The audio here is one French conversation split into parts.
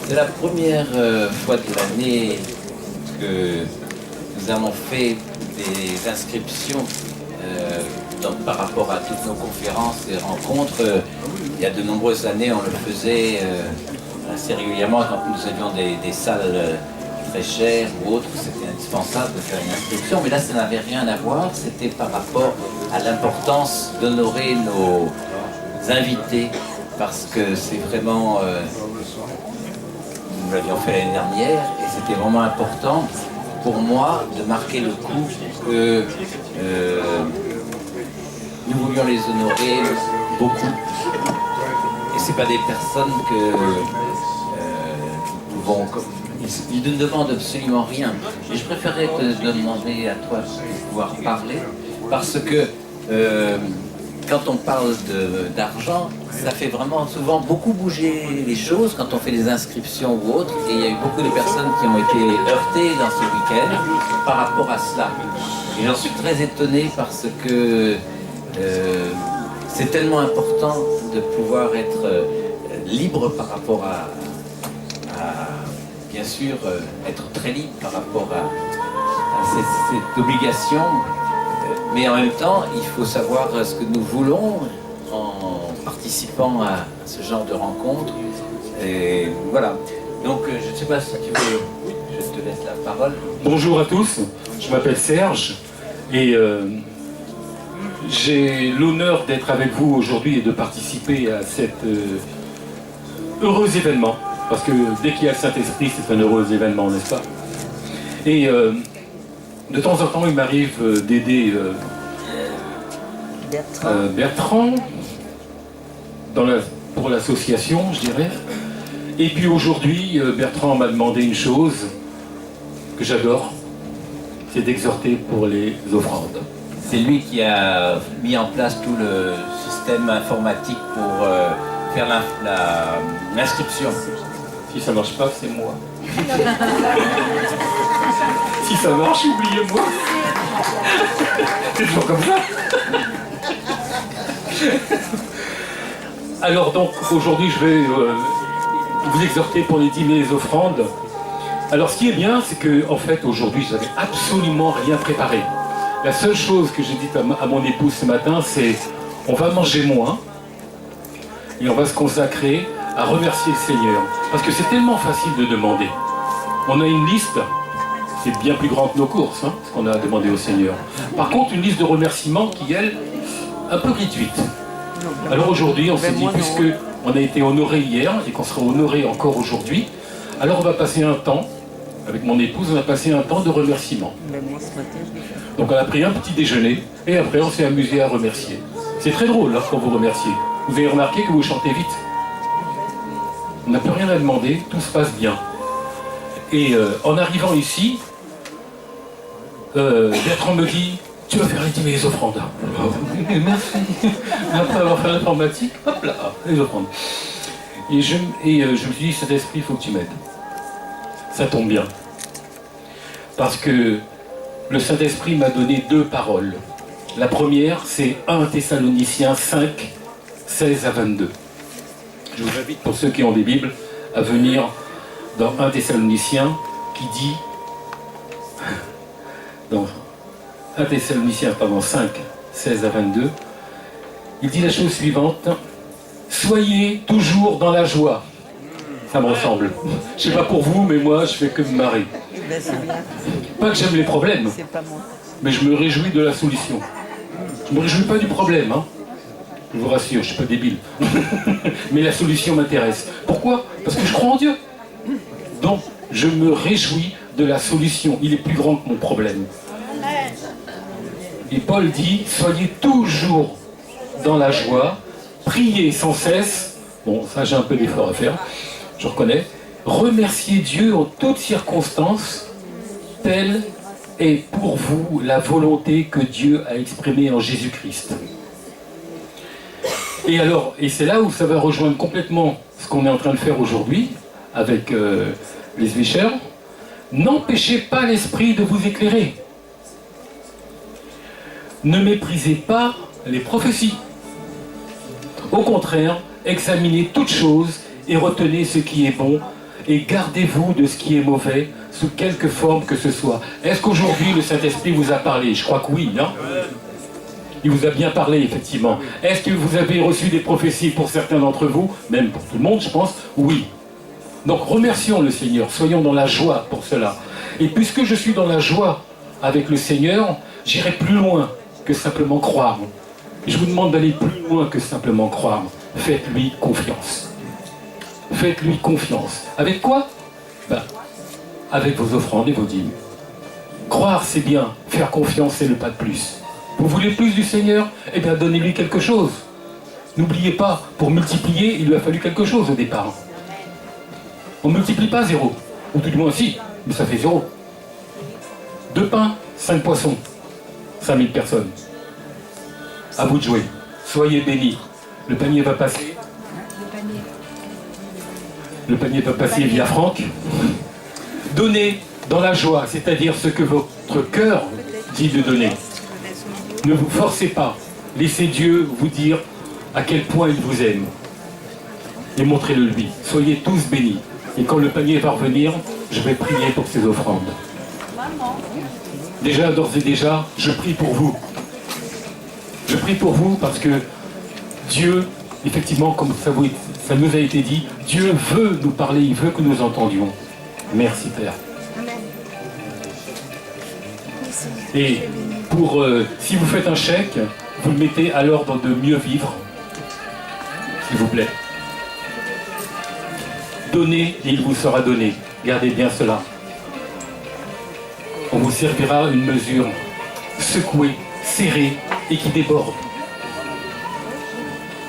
C'est la première fois de l'année que nous avons fait des inscriptions par rapport à toutes nos conférences et rencontres. Il y a de nombreuses années, on le faisait assez régulièrement quand nous avions des salles très chères ou autres. C'était indispensable de faire une inscription, mais là, ça n'avait rien à voir. C'était par rapport à l'importance d'honorer nos invités, parce que c'est vraiment... nous l'avions fait l'année dernière, et c'était vraiment important pour moi de marquer le coup que nous voulions les honorer beaucoup. Et c'est pas des personnes que nous pouvons... Ils ne demandent absolument rien. Et je préférerais te demander à toi de pouvoir parler, parce que quand on parle d'argent, ça fait vraiment souvent beaucoup bouger les choses quand on fait des inscriptions ou autres. Et il y a eu beaucoup de personnes qui ont été heurtées dans ce week-end par rapport à cela. Et j'en suis très étonné parce que c'est tellement important de pouvoir être libre par rapport à bien sûr, être très libre par rapport à cette obligation. Mais en même temps, il faut savoir ce que nous voulons en participant à ce genre de rencontres. Et voilà. Donc, je ne sais pas si tu veux, je te laisse la parole. Bonjour à tous, je m'appelle Serge et j'ai l'honneur d'être avec vous aujourd'hui et de participer à cet heureux événement. Parce que dès qu'il y a le Saint-Esprit, c'est un heureux événement, n'est-ce pas? Et de temps en temps, il m'arrive d'aider Bertrand pour l'association, je dirais. Et puis aujourd'hui, Bertrand m'a demandé une chose que j'adore, c'est d'exhorter pour les offrandes. C'est lui qui a mis en place tout le système informatique pour faire l'inscription. Si ça marche pas, c'est moi. Si ça marche, oubliez-moi. C'est toujours comme ça. Alors donc, aujourd'hui, je vais vous exhorter pour les dîmers et les offrandes. Alors, ce qui est bien, c'est que, en fait, aujourd'hui, je n'avais absolument rien préparé. La seule chose que j'ai dit à mon épouse ce matin, c'est on va manger moins et on va se consacrer à remercier le Seigneur. Parce que c'est tellement facile de demander. On a une liste, c'est bien plus grand que nos courses, hein, ce qu'on a demandé au Seigneur. Par contre, une liste de remerciements qui, elle, un peu réduite. Alors aujourd'hui, on s'est dit, puisque on a été honoré hier et qu'on sera honoré encore aujourd'hui, alors on va passer un temps, avec mon épouse, on a passé un temps de remerciement. Donc on a pris un petit déjeuner et après on s'est amusé à remercier. C'est très drôle hein, quand vous remerciez. Vous avez remarqué que vous chantez vite. On n'a plus rien à demander, tout se passe bien. Et en arrivant ici, Bertrand me dit « Tu vas faire les dîmers et les offrandes. » Merci. Après avoir fait l'informatique, hop là, les offrandes. Et je me suis dit « Cet esprit, il faut que tu m'aides. » Ça tombe bien. Parce que le Saint-Esprit m'a donné deux paroles. La première, c'est 1 Thessaloniciens 5, 16 à 22. Je vous invite, pour ceux qui ont des Bibles, à venir dans 1 Thessaloniciens qui dit, dans 1 Thessaloniciens, 5, 16 à 22, il dit la chose suivante, « Soyez toujours dans la joie. » Ça me ressemble. Je ne sais pas pour vous, mais moi, je fais que me marrer. Pas que j'aime les problèmes, mais je me réjouis de la solution. Je ne me réjouis pas du problème, hein. Je vous rassure, je ne suis pas débile. Mais la solution m'intéresse. Pourquoi? Parce que je crois en Dieu. Donc, je me réjouis de la solution. Il est plus grand que mon problème. Et Paul dit, soyez toujours dans la joie, priez sans cesse. Bon, ça j'ai un peu d'effort à faire, je reconnais. Remerciez Dieu en toutes circonstances, telle est pour vous la volonté que Dieu a exprimée en Jésus-Christ. Et alors, et c'est là où ça va rejoindre complètement ce qu'on est en train de faire aujourd'hui avec les Zwicher. N'empêchez pas l'esprit de vous éclairer. Ne méprisez pas les prophéties. Au contraire, examinez toutes choses et retenez ce qui est bon et gardez-vous de ce qui est mauvais, sous quelque forme que ce soit. Est-ce qu'aujourd'hui le Saint-Esprit vous a parlé? Je crois que oui, non? Il vous a bien parlé, effectivement. Est-ce que vous avez reçu des prophéties pour certains d'entre vous? Même pour tout le monde, je pense. Oui. Donc remercions le Seigneur, soyons dans la joie pour cela. Et puisque je suis dans la joie avec le Seigneur, j'irai plus loin que simplement croire. Et je vous demande d'aller plus loin que simplement croire. Faites-lui confiance. Faites-lui confiance. Avec quoi? Avec vos offrandes et vos dîmes. Croire, c'est bien. Faire confiance, c'est le pas de plus. Vous voulez plus du Seigneur? Eh bien, donnez-lui quelque chose. N'oubliez pas, pour multiplier, il lui a fallu quelque chose au départ. On ne multiplie pas 0. Ou tout du moins si, mais ça fait 0. 2 pains, 5 poissons. 5000 personnes. À vous de jouer. Soyez bénis. Le panier va passer. Le panier va passer via Franck. Donnez dans la joie, c'est-à-dire ce que votre cœur dit de donner. Ne vous forcez pas. Laissez Dieu vous dire à quel point il vous aime. Et montrez-le lui. Soyez tous bénis. Et quand le panier va revenir, je vais prier pour ces offrandes. Déjà, d'ores et déjà, je prie pour vous. Je prie pour vous parce que Dieu, effectivement, comme ça nous a été dit, Dieu veut nous parler, il veut que nous entendions. Merci Père. Et pour, si vous faites un chèque, vous le mettez à l'ordre de mieux vivre, s'il vous plaît. Donnez et il vous sera donné. Gardez bien cela. On vous servira une mesure secouée, serrée et qui déborde.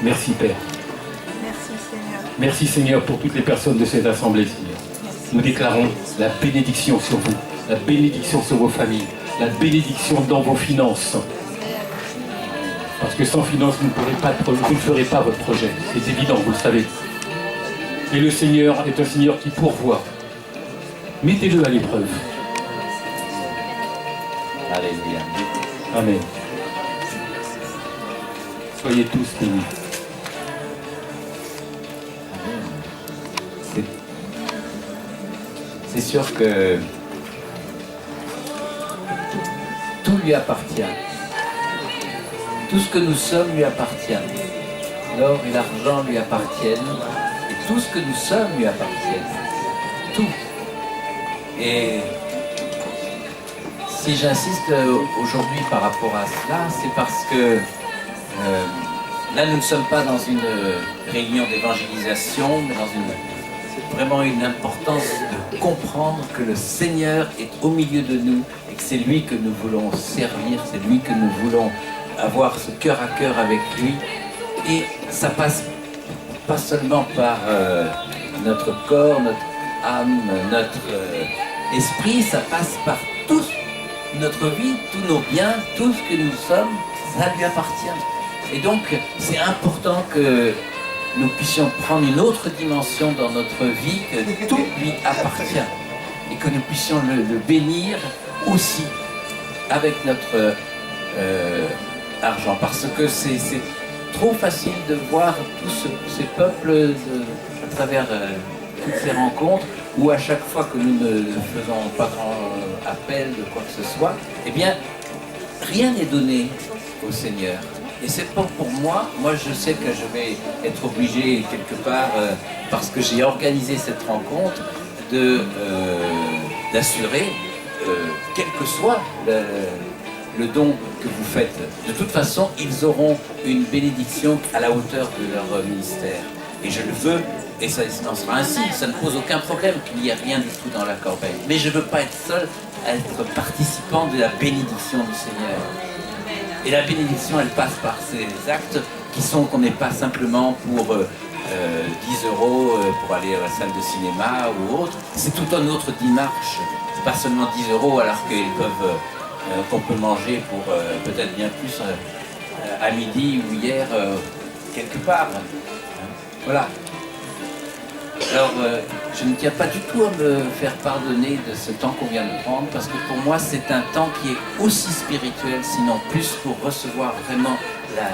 Merci Père. Merci Seigneur. Merci Seigneur pour toutes les personnes de cette assemblée, Seigneur. Nous déclarons la bénédiction sur vous, la bénédiction sur vos familles, la bénédiction dans vos finances. Parce que sans finances, vous ne ferez pas votre projet. C'est évident, vous le savez. Et le Seigneur est un Seigneur qui pourvoit. Mettez-le à l'épreuve. Alléluia. Amen. Soyez tous bénis. C'est sûr que tout lui appartient. Tout ce que nous sommes lui appartient. L'or et l'argent lui appartiennent. Et tout ce que nous sommes lui appartiennent. Tout. Et si j'insiste aujourd'hui par rapport à cela, c'est parce que là, nous ne sommes pas dans une réunion d'évangélisation, mais c'est vraiment une importance de comprendre que le Seigneur est au milieu de nous et que c'est lui que nous voulons servir, c'est lui que nous voulons avoir ce cœur à cœur avec lui. Et ça passe pas seulement par notre corps, notre âme, notre esprit, ça passe par toute notre vie, tous nos biens, tout ce que nous sommes, ça lui appartient. Et donc, c'est important que nous puissions prendre une autre dimension dans notre vie, que tout lui appartient. Et que nous puissions le bénir aussi avec notre argent. Parce que c'est trop facile de voir tous ces peuples à travers toutes ces rencontres, où à chaque fois que nous ne faisons pas grand appel de quoi que ce soit, eh bien, rien n'est donné au Seigneur. Et c'est pas pour moi, je sais que je vais être obligé quelque part, parce que j'ai organisé cette rencontre, d'assurer, quel que soit le don que vous faites. De toute façon, ils auront une bénédiction à la hauteur de leur ministère. Et je le veux, et ça en sera ainsi. Ça ne pose aucun problème qu'il n'y ait rien du tout dans la corbeille. Mais je ne veux pas être seul à être participant de la bénédiction du Seigneur. Et la bénédiction, elle passe par ces actes qui sont qu'on n'est pas simplement pour 10 € pour aller à la salle de cinéma ou autre. C'est tout un autre démarche. C'est pas seulement 10 € alors qu'ils peuvent, qu'on peut manger pour peut-être bien plus à midi ou hier quelque part. Voilà. Alors, je ne tiens pas du tout à me faire pardonner de ce temps qu'on vient de prendre, parce que pour moi, c'est un temps qui est aussi spirituel, sinon plus, pour recevoir vraiment la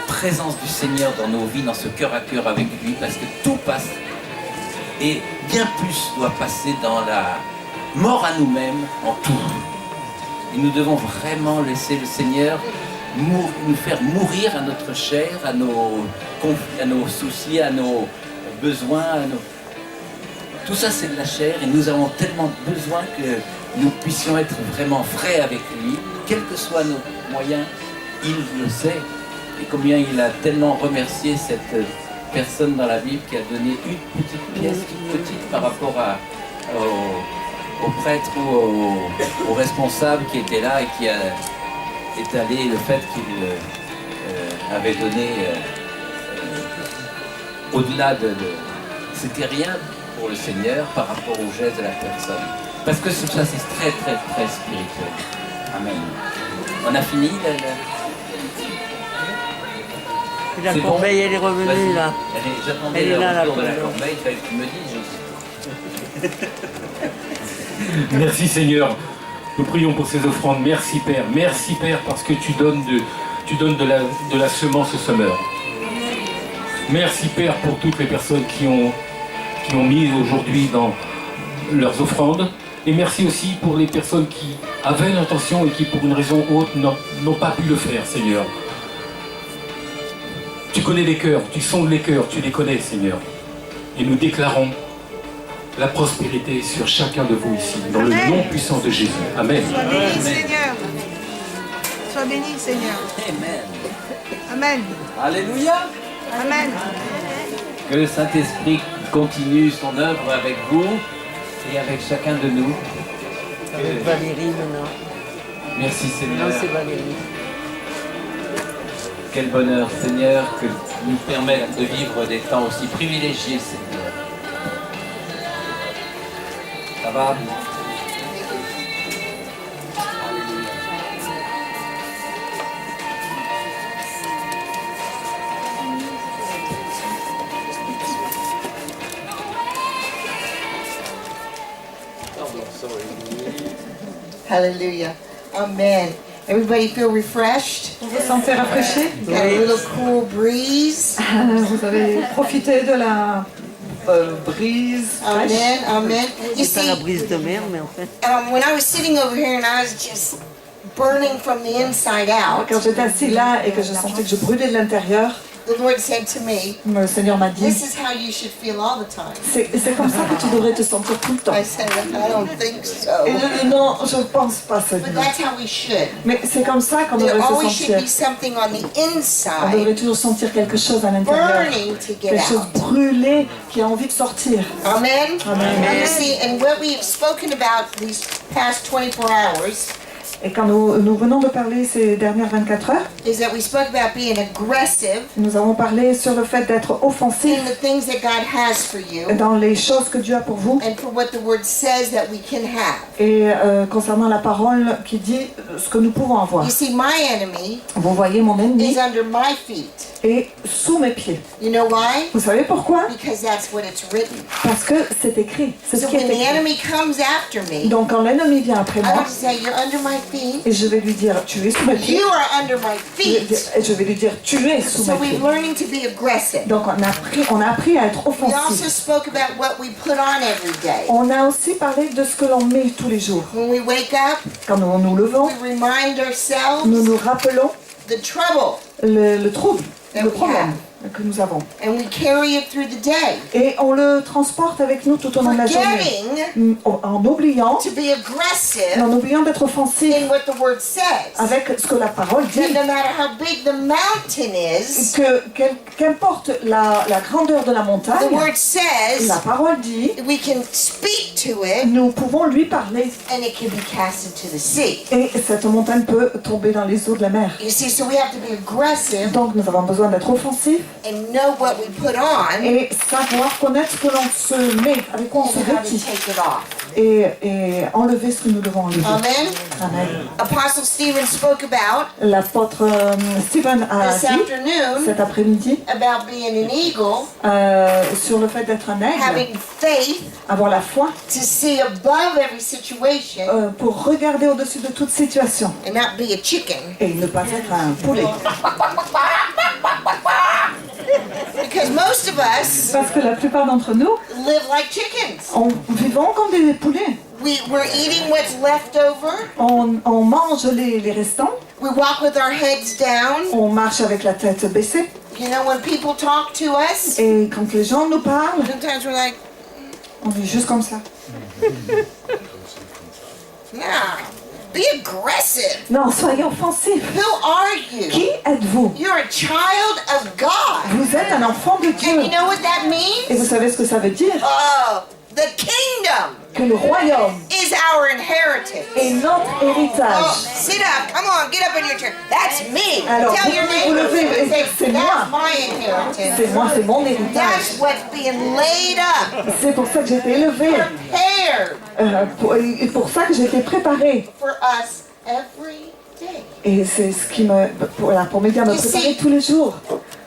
présence du Seigneur dans nos vies, dans ce cœur à cœur avec lui, parce que tout passe. Et bien plus doit passer dans la mort à nous-mêmes en tout. Et nous devons vraiment laisser le Seigneur nous faire mourir à notre chair, à nos soucis, à nos besoins. Tout ça, c'est de la chair et nous avons tellement besoin que nous puissions être vraiment vrais avec lui, quels que soient nos moyens. Il le sait. Et combien il a tellement remercié cette personne dans la Bible qui a donné une petite pièce, toute petite par rapport au prêtre ou au responsable qui était là et qui a étalé le fait qu'il avait donné au-delà de... C'était rien pour le Seigneur par rapport au geste de la personne. Parce que ça, c'est très, très, très spirituel. Amen. On a fini La corbeille, elle est revenue là. J'attendais le retour de la corbeille, il fallait que tu me dises. Merci Seigneur. Nous prions pour ces offrandes. Merci Père. Merci Père parce que tu donnes de la semence au semeur. Merci Père pour toutes les personnes qui ont mis aujourd'hui dans leurs offrandes. Et merci aussi pour les personnes qui avaient l'intention et qui pour une raison ou autre n'ont pas pu le faire, Seigneur. Tu connais les cœurs, tu sondes les cœurs, tu les connais, Seigneur. Et nous déclarons la prospérité sur chacun de vous ici, dans le nom puissant de Jésus. Amen. Sois béni, Seigneur. Sois béni, Seigneur. Amen. Amen. Alléluia. Amen. Que le Saint-Esprit continue son œuvre avec vous et avec chacun de nous. Avec Valérie maintenant. Merci Seigneur. Non, c'est Valérie. Quel bonheur Seigneur que nous permettre de vivre des temps aussi privilégiés Seigneur. Ça va? Hallelujah. Amen. Everybody feel refreshed? Vous vous sentez rafraîchi? Got a little cool breeze. Vous avez profité de la brise fraîche. Amen. Amen. You C'est pas la see, brise de mer, mais en fait. when I was sitting over here and I was just burning from the inside out, Quand j'étais assis là et que je sentais que je brûlais de l'intérieur, the Lord said to me, le Seigneur m'a dit, this is how you should feel all the time. c'est comme ça que tu devrais te sentir tout le temps. I said, I don't think so. Et je dis non, je pense pas ça. But that's how we should. Mais c'est comme ça qu'on There devrait always se should sentir. be something on the On inside devrait toujours sentir quelque chose à l'intérieur. burning to get Quelque chose out. brûlé qui a envie de sortir. Amen. Amen. And you see, and what we have spoken about these past 24 hours Et quand nous venons de parler ces dernières 24 heures, is that we spoke about being aggressive nous avons parlé sur le fait d'être offensif in the things that God has for you dans les choses que Dieu a pour vous and for what the Word says that we can have. et concernant la parole qui dit ce que nous pouvons avoir. You see, my enemy Vous voyez mon ennemi is under my feet. est sous mes pieds. You know why? Vous savez pourquoi? Because that's what it's written. Parce que c'est écrit. C'est ce So qui est when the écrit. enemy comes after me, Donc quand l'ennemi vient après I moi, have to say, you're under my feet. et je vais lui dire tu es sous mes pieds, You are under my feet. et je vais lui dire tu es sous So mes pieds. we're learning to be aggressive. Donc on a appris à être We also offensif. spoke about what we put on every day. On a aussi parlé de ce que l'on met tous les jours. When we wake up, Quand nous nous levons, we remind ourselves nous nous rappelons the trouble le trouble, That le we problème que nous avons. and we carry it through the day, Et on le transporte avec nous tout au long de la journée. forgetting En oubliant, to be aggressive en oubliant d'être offensif in what the Word says. avec ce que la parole That dit. no matter how big the mountain is, Qu'importe la grandeur de la the montagne, Word says la parole dit, we can speak to it nous pouvons lui parler. and it can be cast into the sea. Et cette montagne peut tomber dans les eaux de la mer. You see, so we have to be aggressive Donc nous avons besoin d'être offensifs and know what we put on et savoir connaître ce que l'on se met, avec quoi on se and how to vêtit. take it off. Et enlever ce que nous devons enlever. Amen. Amen. Apostle Stephen spoke about L'apôtre Stephen a this dit afternoon cet après-midi about being an eagle, sur le fait d'être un aigle, having faith avoir la foi to see above every situation pour regarder au-dessus de toute situation and not be a chicken. et ne pas être un poulet. Because Because most of us Parce que la plupart d'entre nous, live like chickens. vivons comme des poulets. We're eating what's left over. On mange les restants. We walk with our heads down. On marche avec la tête baissée. You know, when people talk to us, Et quand les gens nous parlent, sometimes we're like, on est juste comme ça. nah, be aggressive. Non, soyez offensifs. Who are you? Qui êtes-vous? You're a child of God. Vous êtes un enfant de And Dieu. you know what that Et means? vous savez ce que ça veut dire? Oh, the kingdom Que le royaume is our inheritance. est notre Oh, héritage. sit up. Come on, get up in your chair. That's me. Alors, Tell your vous neighbor, levez et say, dites, c'est moi. that's my inheritance. C'est moi, c'est mon héritage. That's what's being laid up, C'est pour ça que j'ai été élevée. prepared Et pour ça que j'ai été préparée. for us every day. Et c'est ce qui me... pour m'aider à me préparer tous les jours.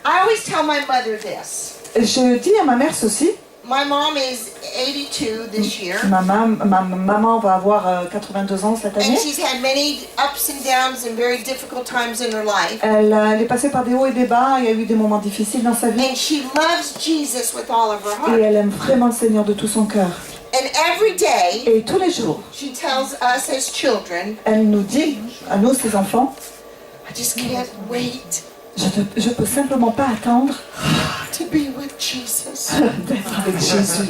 I always tell my mother this. Je dis à ma mère ceci. My mom is 82 this year, Ma maman va avoir 82 ans cette and année. she's had many ups and downs and very difficult times in her life. Elle est passée par des hauts et des bas. Il y a eu des moments difficiles dans sa vie. And she loves Jesus with all of her Et heart. elle aime vraiment le Seigneur de tout son cœur. And every day, Et tous les jours, she tells us as children, elle nous dit, à nous, ses enfants, I just can't wait je peux simplement pas attendre to be with Jesus. d'être avec Jésus.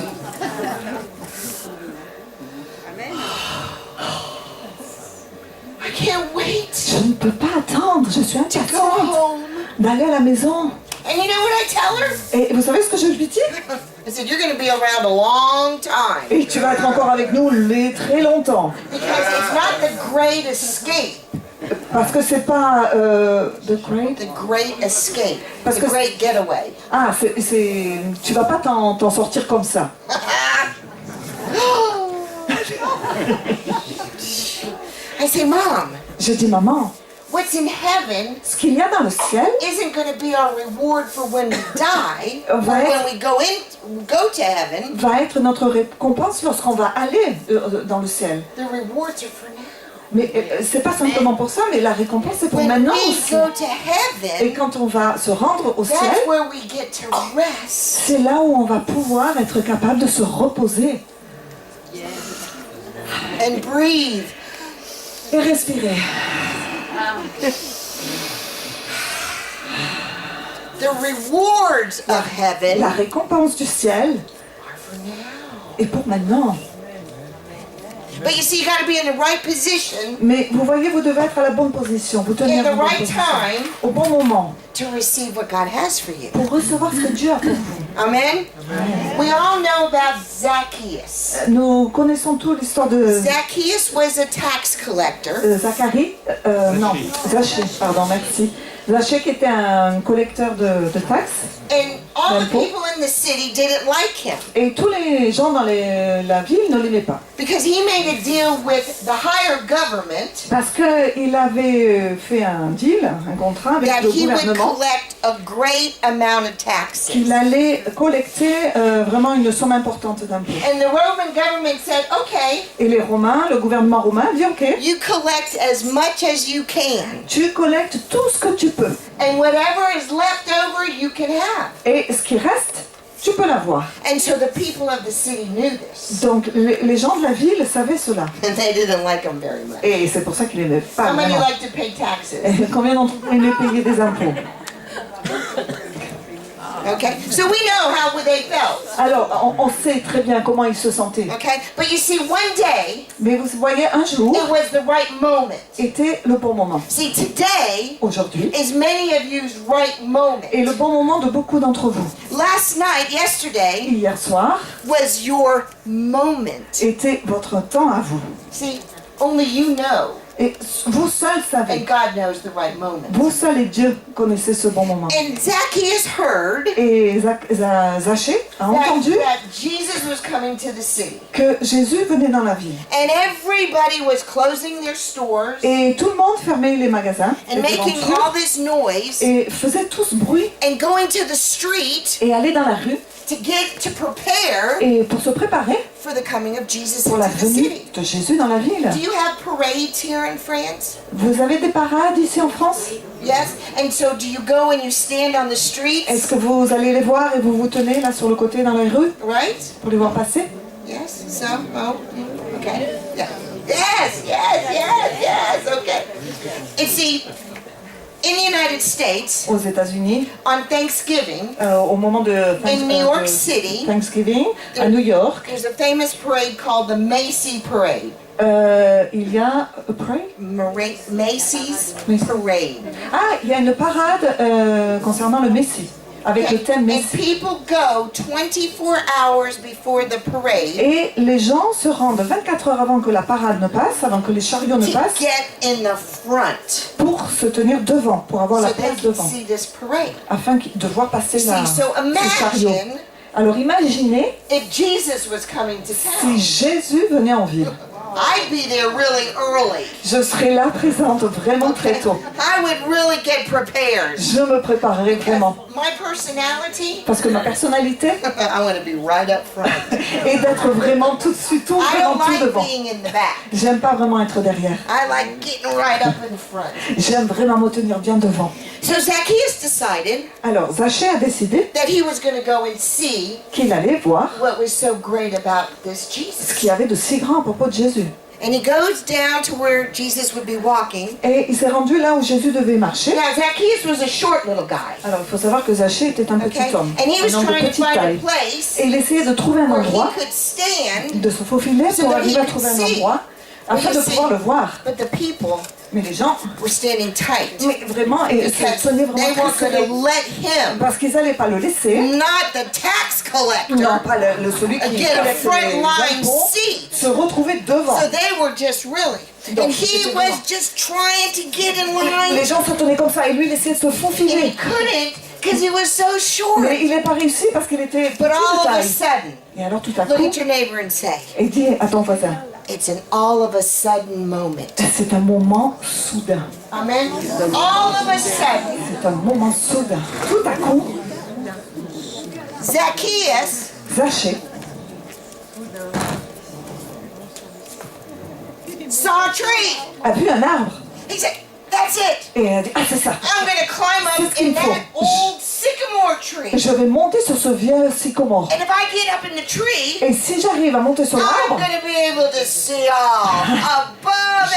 I can't wait Je ne peux pas attendre. Je suis to go impatiente home. d'aller à la maison. And you know what I tell her? Et vous savez ce que je lui dis? I said, you're going to be around a long time. Et tu vas être encore avec nous très longtemps. Because it's not the great escape. Parce que c'est pas the great. The great escape. Parce The que- great getaway. Ah, tu vas pas t'en sortir comme ça. I say, Mom, Je dis, maman, what's in heaven ce qu'il y a dans le ciel isn't going to be our reward for when we die, or Right. when we go to heaven. va être notre récompense lorsqu'on va aller dans le ciel. The rewards are for now. Mais c'est pas simplement pour ça, mais la récompense c'est pour When maintenant we aussi. go to Et heaven, quand on va se rendre au ciel, that's where we get to rest c'est là où on va pouvoir être capable de se reposer and breathe. et respirer. The rewards of heaven La récompense du ciel are for now. est pour maintenant. But you see, you got to be in the right position Mais vous voyez, vous devez être à la bonne position, vous tenir in à la the bonne right position, time au bon moment, to receive what God has for you. pour recevoir ce que Dieu a pour vous. Amen? We all know about Zacchaeus. Nous connaissons tous l'histoire de Zacchaeus was a tax collector, Zacharie, non, Zachée, pardon, merci. Zachée qui était un collecteur de taxes, and all the L'impôt. people in the city didn't like him et tous les gens dans la ville ne l'aimaient pas. because he made a deal with the higher government Parce qu'il avait fait un deal, un contrat avec that le he would gouvernement, collect a great amount of taxes. qu'il allait collecter vraiment une somme importante d'impôts. And the Roman government said, okay, Et les Romains, le gouvernement romain dit ok, you collect as much as you can, tu collectes tout ce que tu peux. and whatever is left over, you can have. Et ce qui reste, tu peux l'avoir. And so the people of the city knew this, Donc les gens de la ville savaient cela. and they didn't like him very much. Et c'est pour ça qu'ils n'aimaient pas How many vraiment. like to pay taxes? Et combien d'entre vous aimaient payer des impôts? Okay, so we know how they felt. Alors, on sait très bien comment ils se sentaient. Okay, but you see, one day Mais vous voyez, un jour it was the right moment. était le bon moment. See, today Aujourd'hui is many of you's right moment. est le bon moment de beaucoup d'entre vous. Last night, yesterday, Hier soir was your moment. était votre temps à vous. See, only you know, Et vous seuls savez. and God knows the right moment. Vous seuls et Dieu connaissez ce bon moment. And Zacchaeus heard Et Zachée a entendu that Jesus was coming to the city. que Jésus venait dans la ville. And everybody was closing their stores Et tout le monde fermait les magasins and les making devantures, all this noise et faisait tout ce bruit and going to the street et allait dans la rue to prepare et pour se préparer for the coming of Jesus pour la into the venue city. de Jésus dans la ville. Do you have parades here in France? Vous avez des parades ici en France? Yes? And so do you go and you stand on the streets? Est-ce que vous allez les voir et vous vous tenez là sur le côté dans les rues Right? pour les voir passer? Yes? So? Oh, okay. Yeah. Yes, yes, yes, yes, okay. And see, in the United States, Aux États-Unis, on Thanksgiving, au moment de in New York City, Thanksgiving, à New York, there's a famous parade called the Macy Parade. il y a a parade? Macy's Macy. Parade. Ah, il y a une parade concernant le Messie, avec le thème And Messie. people go 24 hours before the parade Et les gens se rendent 24 heures avant que la parade ne passe, avant que les chariots ne to passent, get in the front pour se tenir devant, pour avoir la so they place can devant, see this parade. afin de voir passer See, la, so ces chariots. imagine Alors imaginez if Jesus was coming to si town. Jésus venait en ville. I'd be there really early. Je serais là présente vraiment très tôt. I would really get prepared. Je me préparerai vraiment. My personality, Parce que ma personnalité I want to be right up front. est d'être vraiment tout de suite, tout, I vraiment don't tout like devant. being in the back. J'aime pas vraiment être derrière. I like getting right up in front. J'aime vraiment me tenir bien devant. So Zacchaeus decided Alors, Zachée a décidé that he was going to go and see qu'il allait voir what was so great about this ce Jesus. qu'il y avait de si grand à propos de Jésus. And he goes down to where Jesus would be walking. Et il s'est rendu là où Jésus devait marcher. Now Zacchaeus was a short little guy. Alors, il faut savoir que Zachée était un Okay? petit homme, And he was un homme de trying to petite find a taille. place Et il essayait de trouver un where he endroit, could stand, de se faufiler So pour that he arriver à could trouver un see. endroit, afin de pouvoir le voir. but the people Mais les gens, were standing tight mais vraiment, et se because tenaient they vraiment weren't très going serrés. to let him, Parce qu'ils n'allaient pas le laisser. not the tax Non, collector, pas celui qui get a collecte front les line impôts, seat. se retrouver devant. So they were just really, Donc, and he c'était was vraiment- just trying to get in Les line, gens se tenaient comme ça et lui il essayait de se and he faufiler. couldn't because he was so short. Mais il n'est pas réussi parce qu'il était petit But all de of a taille. sudden, Et alors tout à look coup, at your neighbor and say, et dis à ton voisin, it's an all of a sudden moment. c'est un moment soudain. Amen. All of a sudden, C'est un moment soudain. Tout à coup, Zacchaeus Zachée saw a tree. a vu un arbre He said, that's it. et elle a dit, ah c'est ça. I'm going to climb C'est up ce qu'il in that faut. old sycamore tree. Je vais monter sur ce vieux sycomore. And if I get up in the tree, Et si j'arrive à monter sur I'm l'arbre, going to be able to see all above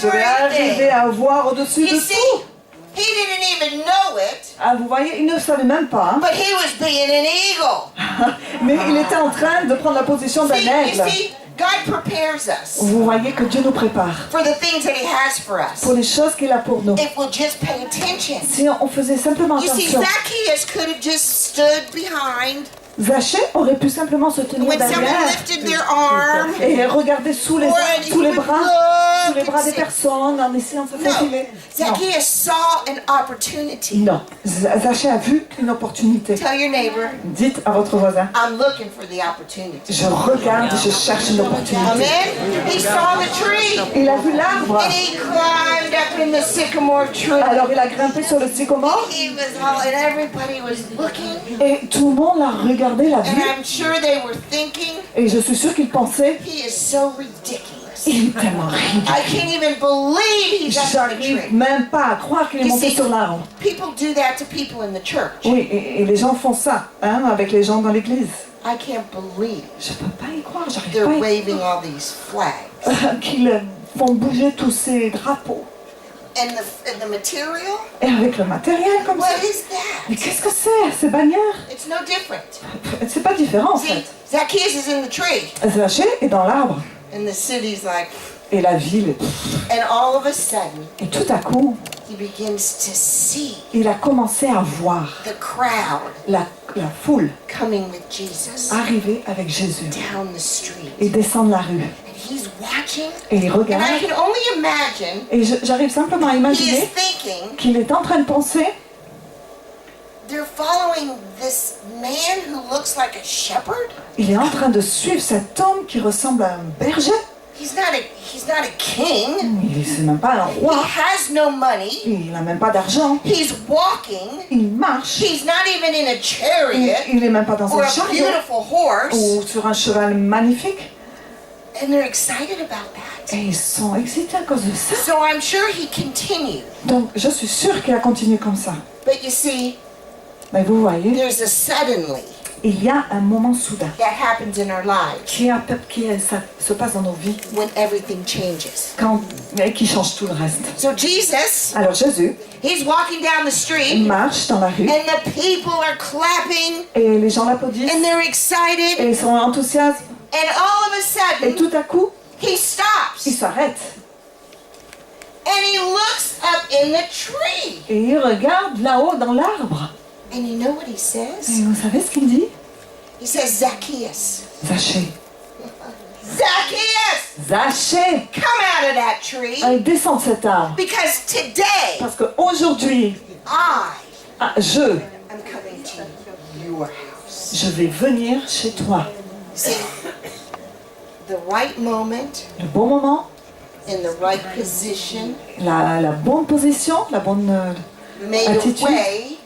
je vais arriver everything. à voir au-dessus You de see, tout. he didn't even know it, Ah, vous voyez, il ne savait même pas, hein. but he was being an eagle. Mais il était en train de prendre la position d'un See, aigle. you see, God prepares us Vous voyez que Dieu nous prépare for the things that he has for us. pour les choses qu'il a pour nous. If we'll just pay attention. Si on faisait simplement You see, attention, Zacchaeus could have just stood behind Zachée aurait pu simplement se tenir when someone derrière lifted their arm. et regarder sous les Or he bras would des look and personnes en essayant de se faufiler. Non, Zacchaeus saw an opportunity. non. Zachée a vu une opportunité. Tell your neighbor, Dites à votre voisin, I'm looking for the opportunity. je regarde, je cherche une opportunité. Amen. He saw the tree Il a vu l'arbre, and he climbed up in the sycamore tree. alors il a grimpé sur le sycomore He was all, and everybody was looking, et tout le monde l'a regardé, l'a and vu. I'm sure they were thinking, Et je suis sûre qu'il pensait, he is so ridiculous. il est tellement ridicule. I can't even believe he's up in the J'arrive tree. même pas à croire qu'il est You monté see, sur l'arbre. people do that to people in the church. Oui, et les gens font ça, hein, avec les gens dans l'église. I can't believe Je peux pas y croire, j'arrive they're pas à y waving all these flags. croire qu'ils font bouger tous ces drapeaux. And the material? Et avec le matériel comme ça. What is Mais that? qu'est-ce que c'est, ces bannières? It's no different. C'est pas différent en See, fait. Zacchaeus is in the tree, Zachée est dans l'arbre. and the city's like, Et la ville est... and all of a sudden, Et tout à coup, he begins to see il a commencé à voir the crowd la foule coming with Jesus arriver avec Jésus down the street. et descendre la rue. And he's watching, Et il and I regarde. can only imagine Et j'arrive simplement à he is imaginer thinking, qu'il est en train de penser, they're following this man who looks like a shepherd? il est en train de suivre cet homme qui ressemble à un berger. He's not a king. C'est même pas un He roi. has no money. Il n'a même pas d'argent. He's walking. Il marche. He's not even in a chariot Il n'est même pas dans or un a chariot beautiful horse. ou sur un cheval magnifique. And they're excited about that. Et ils sont excités à cause de ça. So I'm sure he continued. Donc je suis sûre qu'il a continué comme ça. But you see, Mais vous voyez, there's a suddenly il y a un moment soudain that happens in our lives ça se passe dans nos vies when everything changes. et qui change tout le reste. So Jesus, Alors Jésus, he's walking down the il street marche dans la rue and the people are clapping et les gens l'applaudissent and they're excited et ils sont enthousiastes and all of a et sudden tout à coup, he il stops s'arrête and he looks up in the tree. et il regarde là-haut dans l'arbre. And you know what he Et says? vous savez ce qu'il dit? He says, Zacchaeus, Zachée, Zacchaeus, Zachée, come out of that tree descends de cet arbre. because today Parce qu'aujourd'hui, je I'm coming to your house. je vais venir chez toi. See, the right moment Le bon moment, in the right position la bonne position, la bonne made a attitude way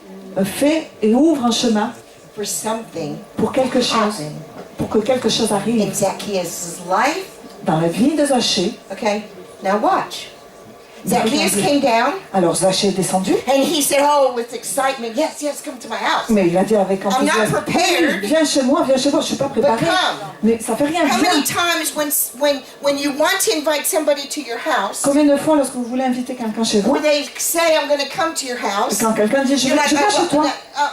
fait et ouvre un chemin for something pour quelque chose, happen pour que quelque chose in arrive Zacchaeus' life. dans la vie de Zachée. Okay, now watch. Zacchaeus came down Alors Zachée est descendu, and he said, oh, with excitement, yes, yes, come to my house. mais il a dit avec I'm not enthousiasme, prepared. viens chez moi, je suis pas préparé. But come. Mais ça fait rien, How viens. many times when you want to invite somebody to your house, Combien de fois lorsque vous voulez inviter quelqu'un chez vous, when they say, I'm going to come to your house, quand quelqu'un dit je you're viens like, chez toi,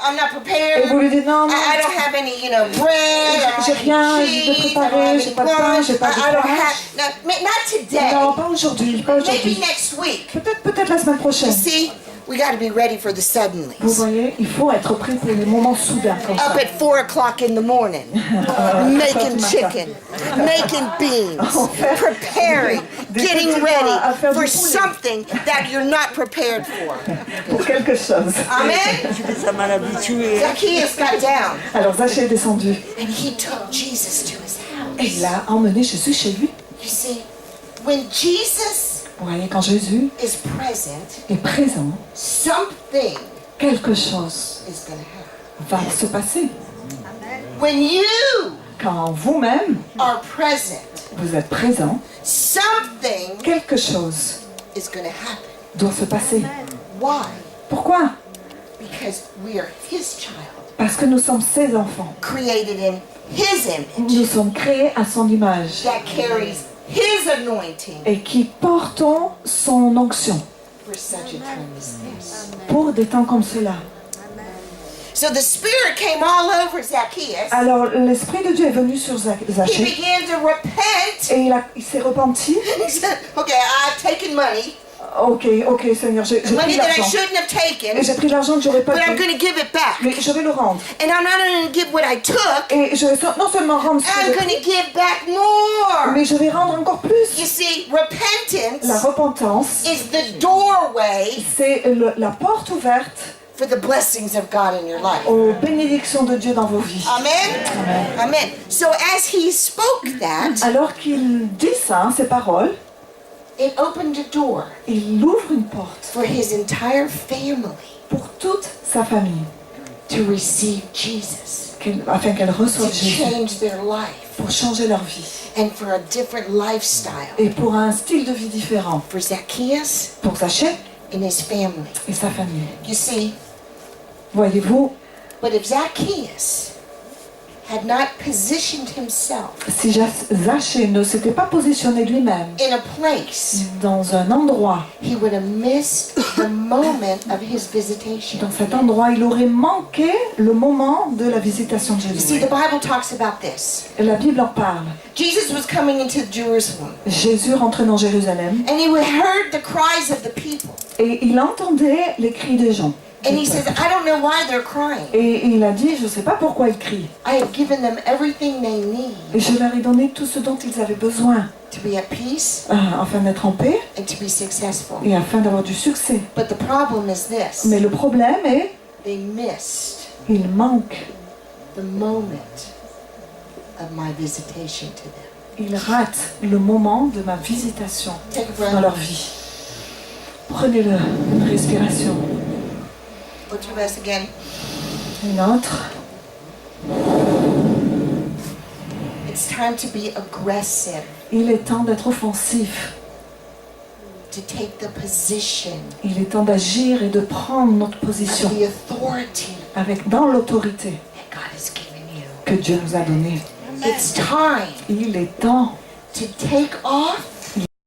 I'm not et prepared. vous lui dites non, non, I don't have any, bread. I j'ai don't rien have de any cheese. I préparé, don't have j'ai any pas de pain, lunch. j'ai pas de I don't fromage. have. Not today. non, pas aujourd'hui, pas Maybe aujourd'hui. next week. Peut-être la semaine prochaine. You see, we got to be ready for the Vous suddenlies. voyez, il faut être prêt pour les moments soudains comme Up ça. at 4 o'clock in the morning, making chicken, making beans, preparing, getting ready for something that you're not prepared for. Pour quelque chose. Amen. Ça m'a habitué. Zacchaeus got down Alors Zachée est descendu and he took Jesus to his et house. il a emmené Jésus chez lui. You see, when Jesus Vous voyez, quand Jésus is present, est présent, something quelque chose is going to happen. va se passer. When you Quand vous-même, are present, vous êtes présent, something quelque chose is going to happen. doit se passer. Why? Pourquoi? Because we are his child, Parce que nous sommes ses enfants. created in his image, Nous sommes créés à son image that carries his anointing et qui portons son onction for such a time as this. pour des temps comme cela. So the Spirit came all over Zacchaeus. Alors l'Esprit de Dieu est venu sur He Zachée began to repent. et il s'est repenti. He said, okay, I've taken money, Ok, Seigneur, j'ai pris money that I l'argent. shouldn't have Et taken, j'ai pris l'argent que j'aurais pas but I'm dû. going to give it back. Mais je vais le rendre. And I'm not going to give what I took, Et je vais non seulement rendre ce que I'm j'ai going pris, to give back more. mais je vais rendre encore You plus. see, La repentance repentance, is the doorway c'est la porte ouverte for the blessings of God in your life. aux bénédictions de Dieu dans vos vies. Amen? Amen. So as he spoke that, Alors qu'il dit ça, ces paroles, it opened a door il ouvre une porte for his entire family pour toute sa famille, to receive Jesus, afin qu'elle to reçoive Jésus, change their life, pour changer leur vie and for a different lifestyle et pour un style de vie différent for Zacchaeus pour Zachée and his family. et sa famille. You see, Voyez-vous, but if Zacchaeus had not positioned himself si Zachée ne s'était pas positionné lui-même in a place, dans un endroit, he would have missed the moment of his visitation. dans cet endroit, il aurait manqué le moment de la visitation de You see, Jésus. the Bible talks about this. Et la Bible en parle. Jesus was coming into Jerusalem, Jésus rentrait dans Jérusalem and he heard the cries of the people. et il entendait les cris des gens. And he says, I don't know why they're crying. Et il a dit, je ne sais pas pourquoi ils crient. I have given them everything they need Et je leur ai donné tout ce dont ils avaient besoin, to be at peace afin d'être en paix and to be successful. et afin d'avoir du succès. But the problem is this. Mais le problème est, They missed il manque, the moment of my visitation to them. ils ratent le moment de ma visitation Take a dans leur breath. vie. Prenez-le, une respiration. Go through this again. Une autre. It's time to be aggressive, Il est temps d'être offensif. to take the position Il est temps d'agir et de prendre notre of position the authority dans l'autorité that God has given you. que Dieu nous a donnée. It's time Il est temps to take off